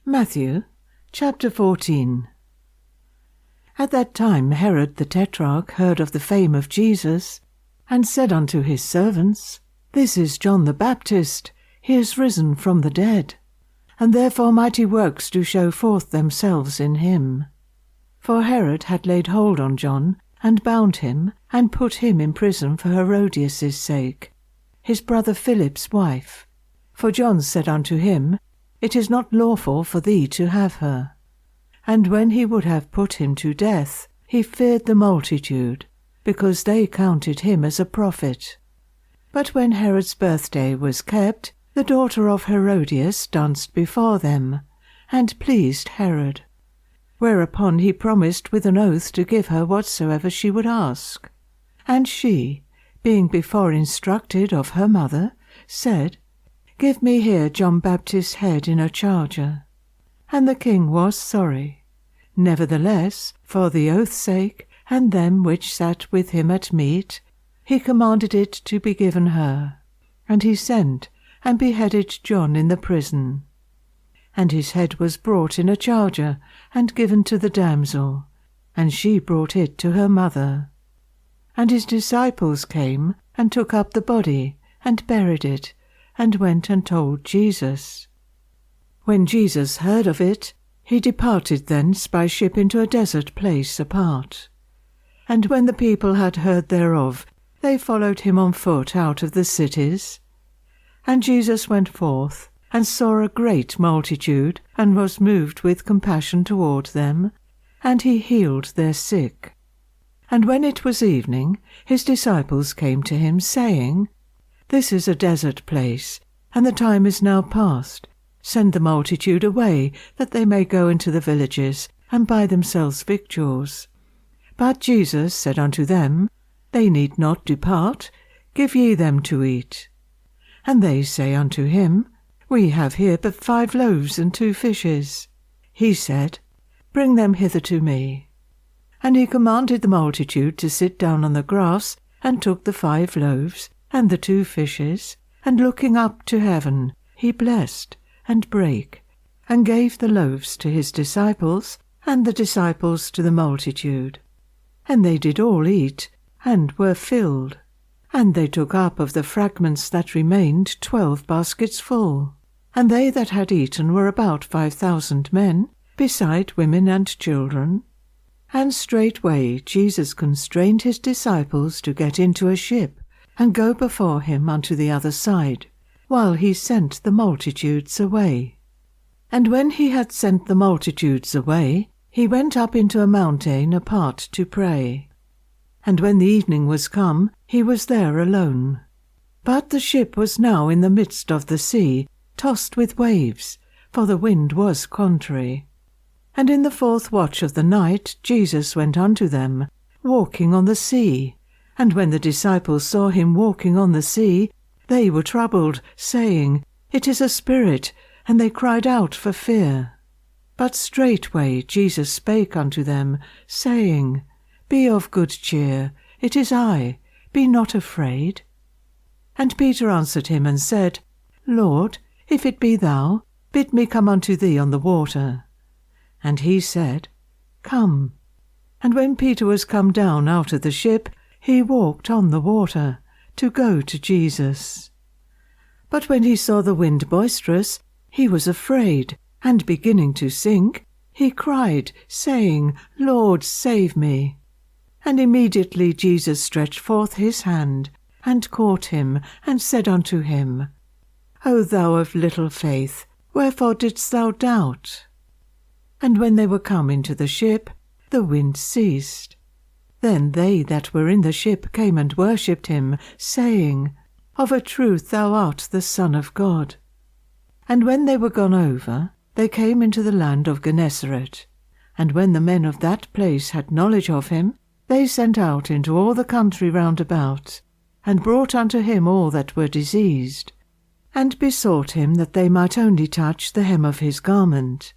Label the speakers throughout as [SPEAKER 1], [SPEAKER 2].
[SPEAKER 1] Matthew chapter 14. At that time Herod the tetrarch heard of the fame of Jesus, and said unto his servants, This is John the Baptist, he is risen from the dead, and therefore mighty works do show forth themselves in him. For Herod had laid hold on John, and bound him, and put him in prison for Herodias' sake, his brother Philip's wife. For John said unto him, It is not lawful for thee to have her. And when he would have put him to death, he feared the multitude, because they counted him as a prophet. But when Herod's birthday was kept, the daughter of Herodias danced before them, and pleased Herod. Whereupon he promised with an oath to give her whatsoever she would ask. And she, being before instructed of her mother, said, Give me here John Baptist's head in a charger. And the king was sorry. Nevertheless, for the oath's sake, and them which sat with him at meat, he commanded it to be given her. And he sent, and beheaded John in the prison. And his head was brought in a charger, and given to the damsel, and she brought it to her mother. And his disciples came, and took up the body, and buried it, and went and told Jesus. When Jesus heard of it, he departed thence by ship into a desert place apart. And when the people had heard thereof, they followed him on foot out of the cities. And Jesus went forth, and saw a great multitude, and was moved with compassion toward them, and he healed their sick. And when it was evening, his disciples came to him, saying, This is a desert place, and the time is now past. Send the multitude away, that they may go into the villages, and buy themselves victuals. But Jesus said unto them, They need not depart, give ye them to eat. And they say unto him, We have here but 5 loaves and 2 fishes. He said, Bring them hither to me. And he commanded the multitude to sit down on the grass, and took the 5 loaves and the 2 fishes, and looking up to heaven, he blessed, and brake, and gave the loaves to his disciples, and the disciples to the multitude. And they did all eat, and were filled. And they took up of the fragments that remained 12 baskets full. And they that had eaten were about 5,000 men, beside women and children. And straightway Jesus constrained his disciples to get into a ship, and go before him unto the other side, while he sent the multitudes away. And when he had sent the multitudes away, he went up into a mountain apart to pray. And when the evening was come, he was there alone. But the ship was now in the midst of the sea, tossed with waves, for the wind was contrary. And in the 4th watch of the night Jesus went unto them, walking on the sea. And when the disciples saw him walking on the sea, they were troubled, saying, It is a spirit, and they cried out for fear. But straightway Jesus spake unto them, saying, Be of good cheer, it is I, be not afraid. And Peter answered him and said, Lord, if it be thou, bid me come unto thee on the water. And he said, Come. And when Peter was come down out of the ship, he walked on the water, to go to Jesus. But when he saw the wind boisterous, he was afraid, and beginning to sink, he cried, saying, Lord, save me. And immediately Jesus stretched forth his hand, and caught him, and said unto him, O thou of little faith, wherefore didst thou doubt? And when they were come into the ship, the wind ceased. Then they that were in the ship came and worshipped him, saying, Of a truth thou art the Son of God. And when they were gone over, they came into the land of Gennesaret. And when the men of that place had knowledge of him, they sent out into all the country round about, and brought unto him all that were diseased, and besought him that they might only touch the hem of his garment.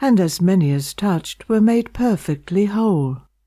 [SPEAKER 1] And as many as touched were made perfectly whole.